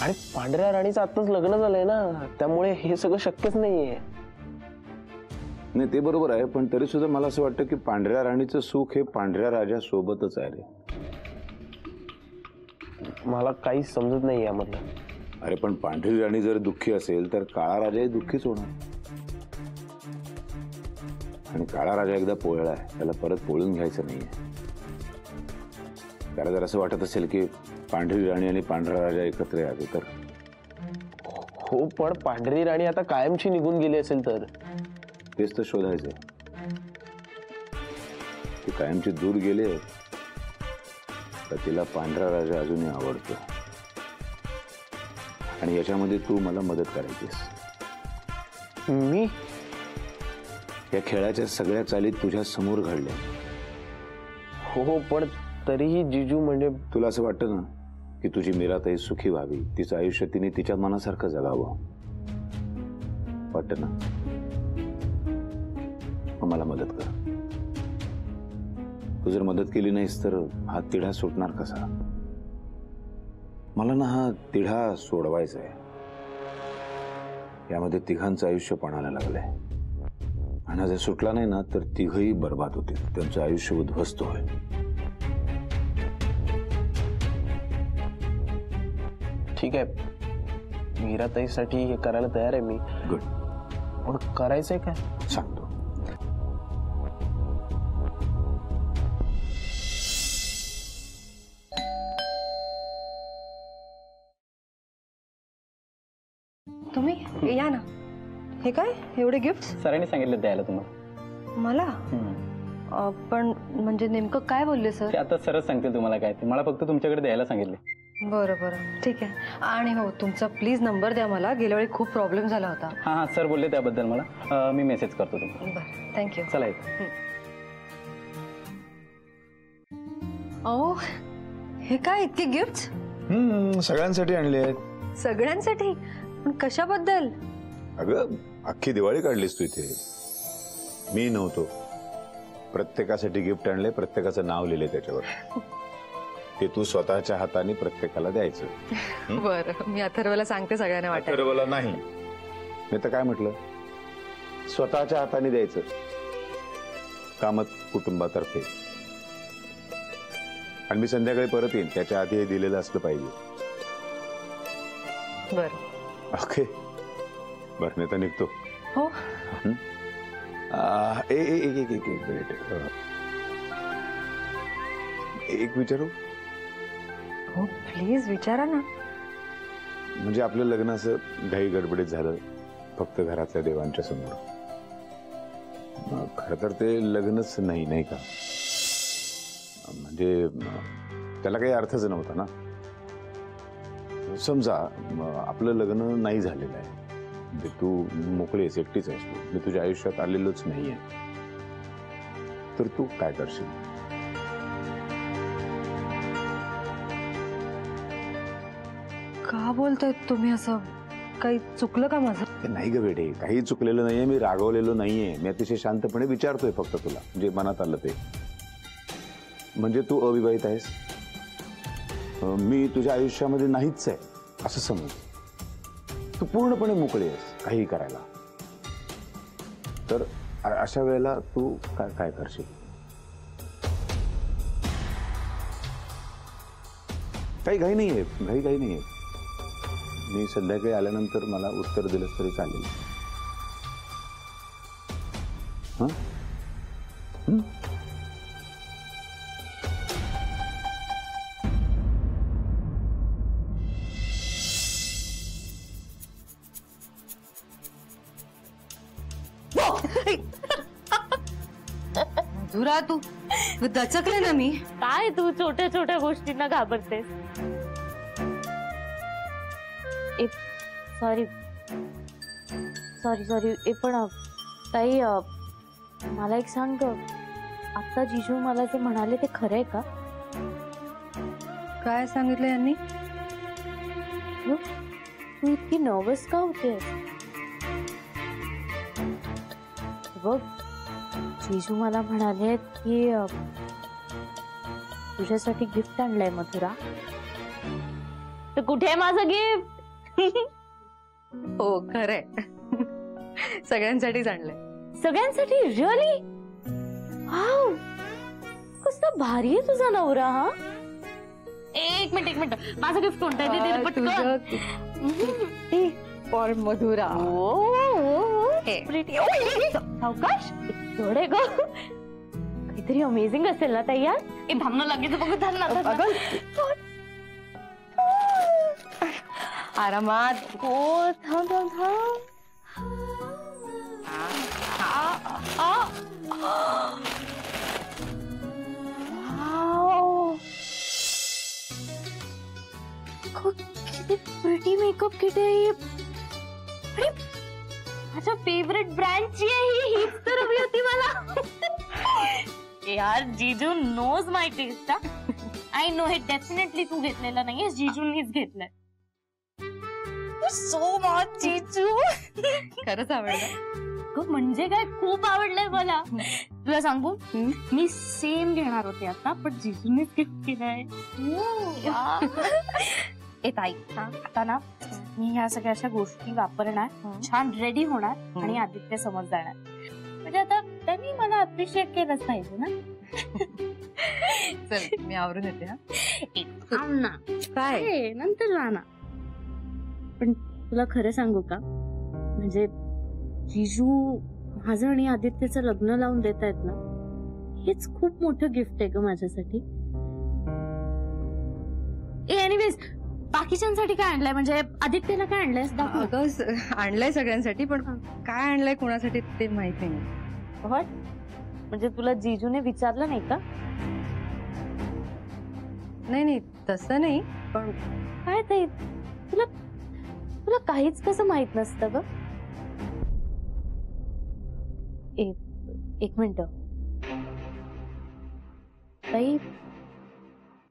आणि पांढऱ्या राणीचं आत्ताच लग्न झालंय ना, त्यामुळे हे सगळं शक्यच नाहीये. नाही ते बरोबर आहे, पण तरी सुद्धा मला असं वाटतं की पांढऱ्या राणीचं सुख हे पांढऱ्या राजा सोबतच आहे रे. मला काहीच समजत नाही यामधलं. अरे पण पांढरी राणी जर दुःखी असेल तर काळा राजाही दुःखीच होणार. आणि काळा राजा एकदा पोळला आहे, त्याला परत पोळून घ्यायचं नाहीये. त्याला जर असं वाटत असेल की पांढरी राणी आणि पांढरा राजा एकत्र यावे तर. हो पण पांढरी राणी आता कायमची निघून गेली असेल तर. तेच तर शोधायचंय. ती कायमची दूर गेले तर तिला पांढरा राजा अजूनही आवडतो. आणि याच्यामध्ये तू मला मदत करायचीस. मी या खेळाच्या सगळ्या चाली तुझ्या समोर घडल्या. हो पण तरीही जिजू म्हणजे तुला असं वाटतं ना की तुझी मीराताई सुखी व्हावी, तिचं आयुष्य तिने तिच्या मनासारखं जगावं, वाटतं ना? मला मदत कर. तू जर मदत केली नाहीस तर हा तिढा सुटणार कसा? मला ना हा तिढा सोडवायचा आहे. यामध्ये तिघांचं आयुष्य पणाला लागलंय आणि हा जर सुटला नाही ना तर तिघही बर्बाद होते, त्यांचं आयुष्य उद्ध्वस्त होईल. ठीक आहे, मीराताईसाठी हे करायला तयार आहे मी. गुड. पण करायचंय काय सांगतो. तुम्ही या ना. हे काय एवढे गिफ्ट? सरांनी सांगितलं द्यायला तुम्हाला. मला? पण म्हणजे नेमकं काय बोलले सर? ते आता सरच सांगतील तुम्हाला काय ते. मला फक्त तुमच्याकडे द्यायला सांगितले. बरं बरं ठीक आहे. आणि हो तुमचा प्लीज नंबर द्या मला, गेल्या वेळी खूप प्रॉब्लेम झाला होता. हां हां सर बोलले त्याबद्दल मला. मी मेसेज करतो तुम्हाला. बरं थँक्यू. चला. अहो हे काय इतके गिफ्ट? सगळ्यांसाठी आणले आहेत. सगळ्यांसाठी? पण कशाबद्दल? अगं अख्खी दिवाळी काढलीस तू इथे. मी नव्हतो. प्रत्येकासाठी गिफ्ट आणले, प्रत्येकाचं नाव लिहिले त्याच्यावर. ते तू स्वतःच्या हाताने प्रत्येकाला द्यायचं. बरं मी अथर्वला सांगते सगळ्यांना वाटतं. अथर्वला नाही, मी तर काय म्हटलं, स्वतःच्या हाताने द्यायचं. कामत कुटुंबातर्फे. आणि मी संध्याकाळी परत येईन, त्याच्या आधी हे दिलेलं असलं पाहिजे. बरं ओके. बरं मी तर निघतो. हो. एक मिनिट. एक विचारू? हो प्लीज विचारा ना. म्हणजे आपलं लग्न असं घाई गडबडीत झालं, फक्त घरातल्या देवांच्या समोर. खरं तर ते लग्नच नाही का? म्हणजे त्याला काही अर्थच नव्हता ना. समजा आपलं लग्न नाही झालेलं आहे, म्हणजे तू मोकळी आहेस, एकटीच आहेस, मी तुझ्या आयुष्यात आलेलोच नाहीये, तर तू काय करशील? का बोलताय तुम्ही असं? काही चुकलं का माझं? नाही ग वेडे, काही चुकलेलं नाहीये. मी रागवलेलो नाहीये. मी अतिशय शांतपणे विचारतोय फक्त तुला, जे मनात आलं ते. म्हणजे तू अविवाहित आहेस, मी तुझ्या आयुष्यामध्ये नाहीच आहे असं समज. तू पूर्णपणे मोकळी आहेस काही करायला. तर अशा वेळेला तू काय करशील? काही घाई नाहीये, घाई नाहीये. मी संध्याकाळी आल्यानंतर मला उत्तर दिलं तरी चालेल. हां? मधुरा तू दचकले ना मी. काय तू छोट्या छोट्या गोष्टींना घाबरतेस? Sorry sorry sorry. पण ताई मला एक सांग, आता जिजू मला जे म्हणाले ते खरंय का? काय सांगितलं यांनी? तू इतकी नर्वस का होतेस? बघ जिजू मला म्हणाले की तुझ्यासाठी गिफ्ट आणलंय मधुरा. तर कुठे आहे माझं गिफ्ट? हो खरंय. सगळ्यांसाठीच आणलंय. सगळ्यांसाठी? रिअली? वाव, कसला भारी आहे तुझा नवरा. हा, एक मिनिट, माझं गिफ्ट कोणतं आहे ते दे पटकन. फॉर मधुरा. सावकाश, थोडे ग. काहीतरी अमेझिंग असेल ना ताई यार. थांब ना, लगेच बघू. थांब ना. आरामात. हो, थांब. किती प्रिटी मेकअप किट आहे. अरे, माझ्या फेवरेट ब्रँडची आहे हीच तर हवी होती मला. यार, जीजू knows my taste. I know, हे डेफिनेटली तू घेतलेलं नाहीये, जीजूंनीच घेतलंय. सो मच जीजू. खरंच आवडलं. म्हणजे काय, खूप आवडलंय मला. तुला सांगू, मी सेम घेणार होते आता, पण जीजूंनीच गिफ्ट केलंय. ए ताई, आता ना मी ह्या सगळ्या अशा गोष्टी वापरणार, छान रेडी होणार आणि आदित्य समोर जाणार. म्हणजे आता त्यांनी मला अप्रिशिएट केलंच पाहिजे ना. चल, मी आवरून येते. हा, थांब ना. काय नंतर राहणार. पण तुला खरं सांगू का, म्हणजे जीजू माझं आणि आदित्यचं लग्न लावून देत आहेत ना, हेच खूप मोठं गिफ्ट आहे ग माझ्यासाठी. एनिवेज, बाकीच्यांसाठी काय आणलंय, म्हणजे आदित्यला काय आणलंय? अगं, आणलंय सगळ्यांसाठी, पण काय आणलंय कोणासाठी ते माहित नाही. म्हणजे तुला जीजूने विचारलं नाही का? नाही, तसं नाही. पण काय ताई, तुला काहीच कसं माहित नसतं ग? एक मिनिट ताई,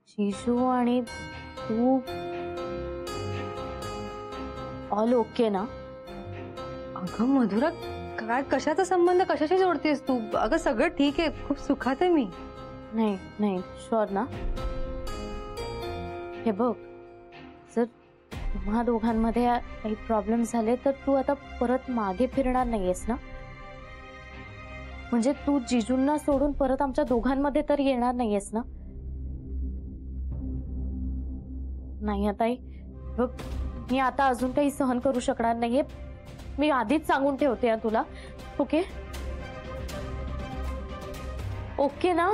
जीजू आणि तू ऑल ओके ना? अगं मधुरा, काय कशाचा संबंध, कशाशी जोडतेस तू? अगं सगळं ठीक आहे, खूप सुखात आहे मी. नाही, शुअर ना? हे बघ, जर तुम्हा दोघांमध्ये काही प्रॉब्लेम झाले तर तू आता परत मागे फिरणार नाहीयेस ना? म्हणजे तू जीजूंना सोडून परत आमच्या दोघांमध्ये तर येणार नाहीयेस ना? नाही आता बघ, मी आता अजून काही सहन करू शकणार नाहीये. मी आधीच सांगून ठेवते तुला. ओके ओके ना?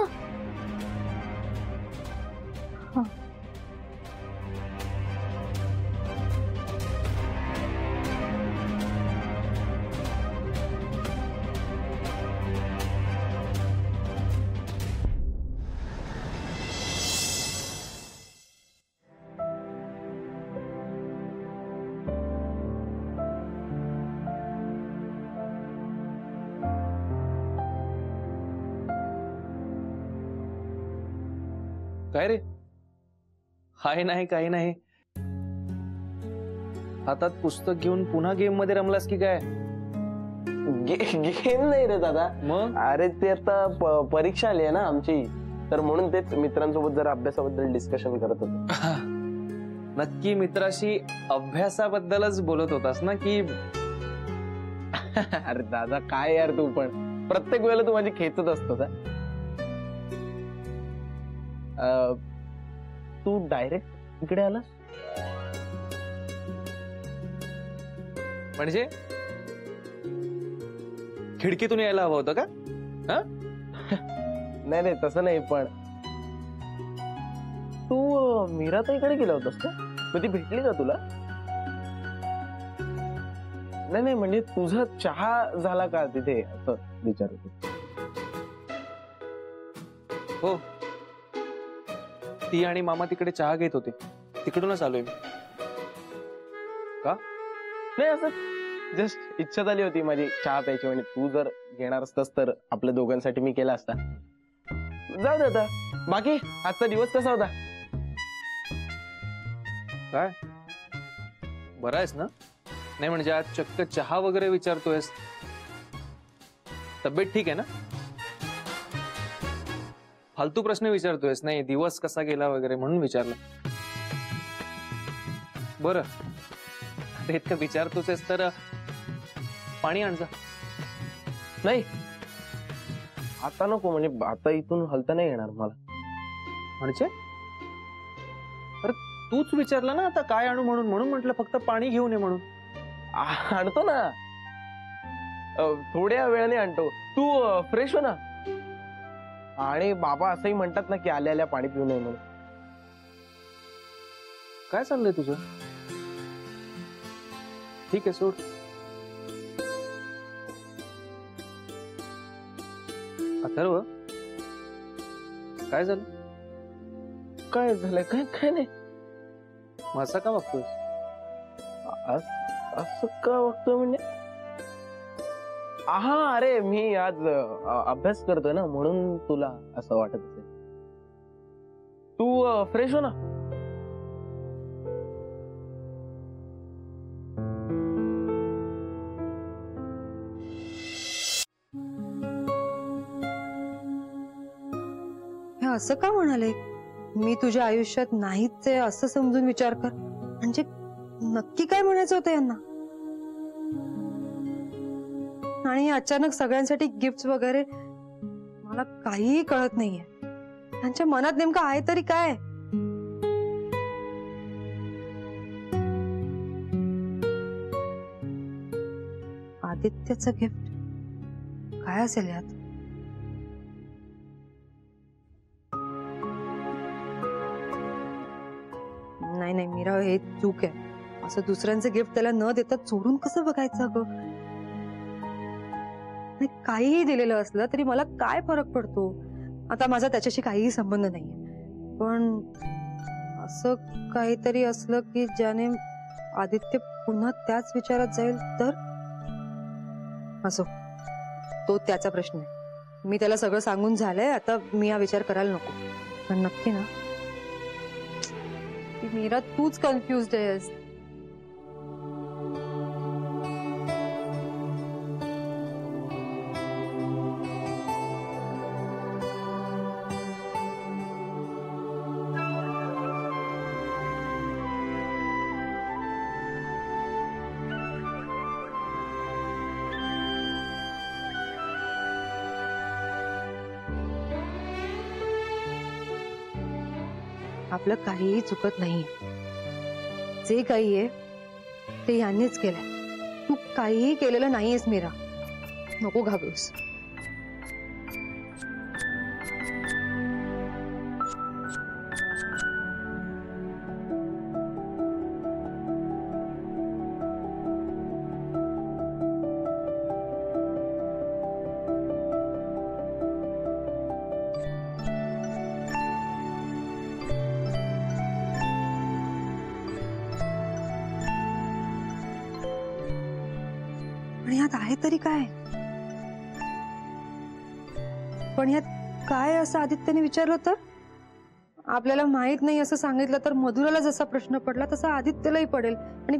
काय रे? हाय नाही, काही नाही. हातात पुस्तक घेऊन पुन्हा गेम मध्ये रमलास की काय? गेम नाही रे दादा. मग अरे ते आता परीक्षा आली आहे ना आमची, तर म्हणून तेच मित्रांसोबत जरा अभ्यासाबद्दल डिस्कशन करत होतो. नक्की मित्राशी अभ्यासाबद्दलच बोलत होतास ना की? अरे दादा, काय यार, तू पण प्रत्येक वेळेला तू माझी खेचत असतो. तू डायरेक्ट इकडे आलास म्हणजे खिडकीतून यायला हवं होतं का? नाही तसं नाही, पण तू मीराताईकडे गेला होतास का? मग ती भेटली का तुला? नाही म्हणजे तुझा चहा झाला का तिथे, असं विचारत होतो. हो, ती आणि मामा तिकडे चहा घेत होते, तिकडूनच आलोय मी. का? नाही, असं जस्ट इच्छा झाली होती माझी चहा प्यायची, म्हणजे तू जर घेणार असतास तर आपल्या दोघांसाठी मी केला असता. जाऊ दे आता. बाकी आजचा दिवस कसा होता? काय बरं आहेस ना? नाही म्हणजे आज चक्क चहा वगैरे विचारतोयस. तब्येत ठीक आहे ना? फालतू प्रश्न विचारतोयस. नाही दिवस कसा गेला वगैरे म्हणून विचारलं. बरं, ते इतकं विचारतोच आहेस तर पाणी आण जा. नाही, आता नको. म्हणजे आता इथून हलता नाही येणार मला. म्हणजे अरे तूच विचारलं ना आता काय आणू म्हणून, म्हणून म्हटलं फक्त पाणी घेऊन ये म्हणून. आणतो ना, थोड्या वेळाने आणतो. तू फ्रेश हो ना. आणि बाबा असंही म्हणतात ना की आल्या आल्या पाणी पिऊ नये म्हणून. काय चाललंय तुझं? ठीक आहे सोड. अथर्व, काय झालं? काय झालंय? काय काय नाही. मग असं का वागतोय? असं का वागतोय म्हणजे? हा, अरे मी आज अभ्यास करतोय ना, म्हणून तुला असं वाटत असेल. तू फ्रेश हो ना. हे असं का म्हणाले? मी तुझ्या आयुष्यात नाहीच आहे असं समजून विचार कर. म्हणजे नक्की काय म्हणायचं होतं यांना? आणि अचानक सगळ्यांसाठी गिफ्ट वगैरे, मला काहीही कळत नाहीये. त्यांच्या मनात नेमकं आहे तरी काय? आदित्यचं गिफ्ट काय असेल यात? नाही नाही मीरा, हे चूक आहे. असं दुसऱ्यांचं गिफ्ट त्याला न देता चोरून कसं बघायचं ग? काहीही दिलेलं असलं तरी मला काय फरक पडतो? आता माझा त्याच्याशी काहीही संबंध नाहीये. पण असं काहीतरी असलं की ज्याने आदित्य पुन्हा त्याच विचारात जाईल तर? असो, तो त्याचा प्रश्न आहे. मी त्याला सगळं सांगून झालंय. आता मी हा विचार करायला नको. पण नक्की ना, मीरा तूच कन्फ्युज्ड आहेस. आपलं काहीही चुकत नाहीये. जे काही आहे ते यांनीच केलंय. तू काहीही केलेलं नाहीयेस मीरा. नको घाबरूस. पण यात आहे तरी काय? पण यात काय असं आदित्यने विचारलं तर? आपल्याला माहित नाही असं सांगितलं तर मधुराला जसा प्रश्न पडला तसा आदित्यलाही पडेल. आणि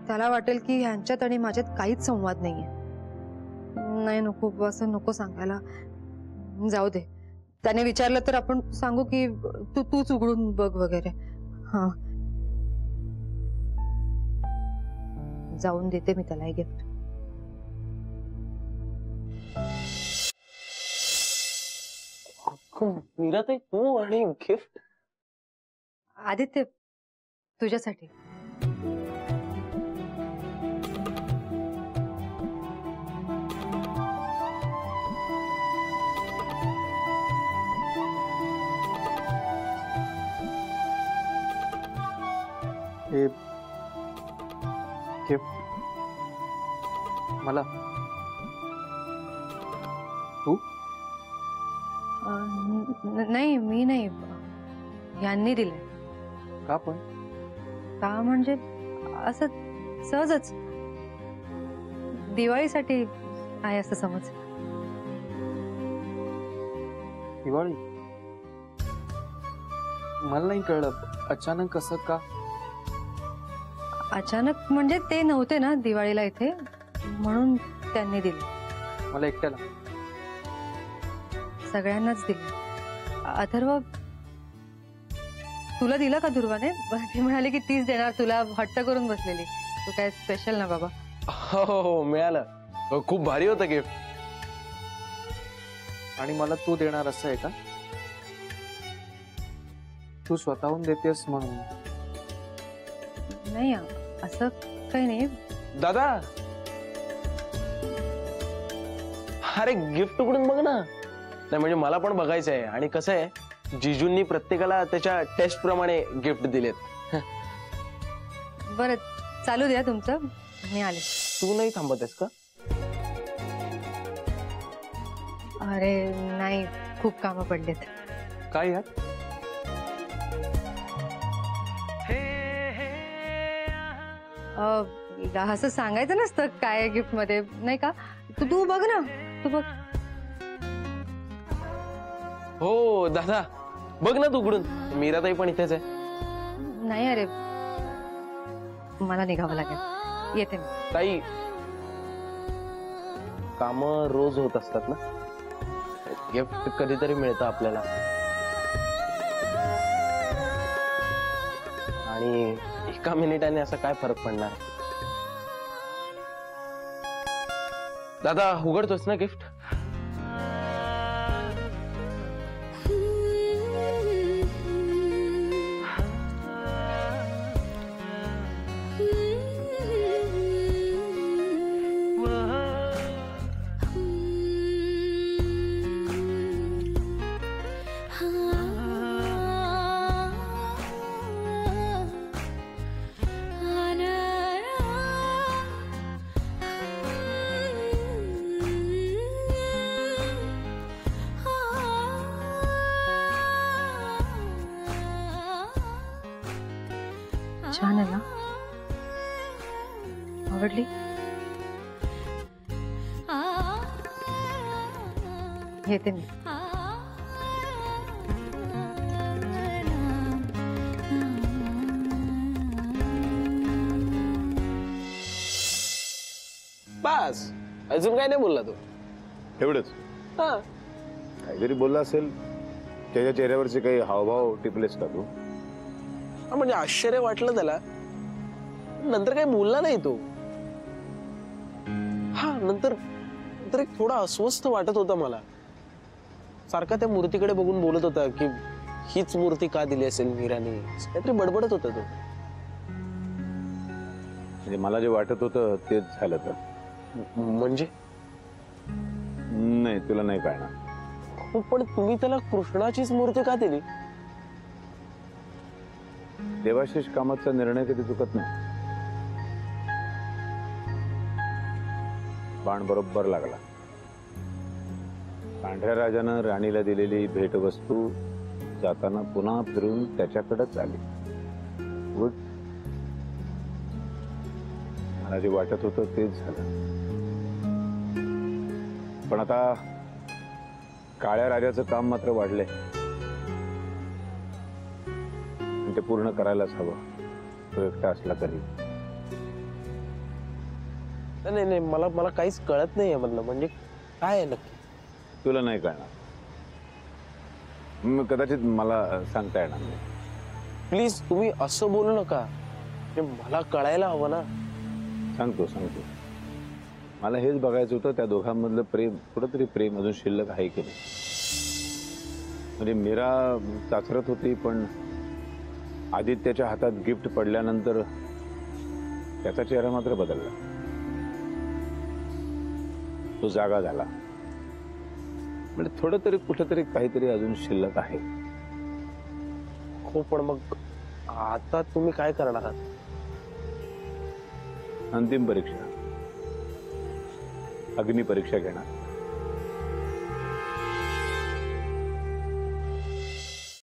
त्याला वाटेल की ह्यांच्यात आणि माझ्यात काहीच संवाद नाहीये. नाही, नको, असं नको सांगायला. जाऊ दे. त्याने विचारलं तर आपण सांगू की तूच उघडून बघ वगैरे. हा, जाऊन देते मी त्याला हे गिफ्ट. मीरा ताई, तू आणि गिफ्ट? आदित्य, तुझ्यासाठी. हे गिफ्ट मला? तू? नाही, मी नाही. यांनी दिलंय. का पण? का म्हणजे असं सहजच. दिवाळीसाठी आहे असं समज. दिवाळी? मला नाही कळलं. अचानक कसं का? अचानक म्हणजे ते नव्हते ना दिवाळीला इथे, म्हणून त्यांनी दिले. मला एकट्याला? सगळ्यांनाच दिले. अथर्व, तुला दिलं का ध्रुवाने? ती म्हणाली की 30 देणार तुला, हट्ट करून बसलेली. तू काय स्पेशल ना बाबा? हो हो मिळालं. खूप भारी होतं गिफ्ट. आणि मला तू देणार असं आहे का? तू स्वतःहून देतेस म्हणून? नाही असं काही नाही. दादा अरे गिफ्ट उघडून बघ ना. नाही म्हणजे मला पण बघायचं आहे. आणि कसं आहे जिजूंनी प्रत्येकाला त्याच्या टेस्ट प्रमाणे गिफ्ट दिलेत. बरं चालू द्या तुमचं, मी आले. तू नाही थांबत आहेस का? अरे नाही, खूप कामं पडलेत. काय यात? असं सांगायचं नसतं काय गिफ्ट मध्ये, नाही का? तू बघ ना, तू बघ. हो दादा बघ ना तू उघडून. मीराताई पण इथेच आहे. नाही अरे, मला निघावं लागेल, येते मी. ताई काम रोज होत असतात ना, गिफ्ट कधीतरी मिळतं आपल्याला. आणि एका मिनिटाने असा काय फरक पडणार? दादा उघडतोस ना गिफ्ट? छान आहे ना? आवडली? येते मी. बस अजून काय नाही बोलला तू? एवढंच? हा काहीतरी बोलला असेल. त्याच्या चेहऱ्यावरचे काही हावभाव टिपलेस का तू? म्हणजे आश्चर्य वाटलं त्याला. नंतर काही बोलला नाही तो. हा नंतर एक थोडा अस्वस्थ वाटत होता मला. सारखा त्या मूर्तीकडे बघून बोलत होता की हीच मूर्ती का दिली असेल मीराने. काहीतरी बडबडत होता तो. म्हणजे मला जे वाटत होतं तेच झालं तर? म्हणजे नाही, तुला नाही कळणार. पण तुम्ही त्याला कृष्णाचीच मूर्ती का दिली? देवाशिष कामाचा निर्णय कधी चुकत नाही. बाण बरोबर लागला. पांढऱ्या राजानं राणीला दिलेली भेटवस्तू जाताना पुन्हा फिरून त्याच्याकडेच आली. गुड. मला जे वाटत होतं तेच झालं. पण आता काळ्या राजाचं काम मात्र वाढलंय. ते पूर्ण करायलाच हवं, तो एकटा असला तरी. नाही नाही मला काहीच कळत नाहीये मधलं. म्हणजे काय आहे नक्की? तुला नाही कळणार. कदाचित मला सांगता येणार नाही. प्लीज तुम्ही असं बोलू नका. मला कळायला हवं ना. सांगतो. मला हेच बघायचं होतं, त्या दोघांमधलं प्रेम, कुठंतरी प्रेम अजून शिल्लक आहे की नाही. म्हणजे मीरा चाचरत होती, पण आदित्यच्या हातात गिफ्ट पडल्यानंतर त्याचा चेहरा मात्र बदलला. तो जागा झाला. म्हणजे थोडं तरी कुठंतरी काहीतरी अजून शिल्लक आहे. हो पण मग आता तुम्ही काय करणार आहात? अंतिम परीक्षा, अग्निपरीक्षा घेणार.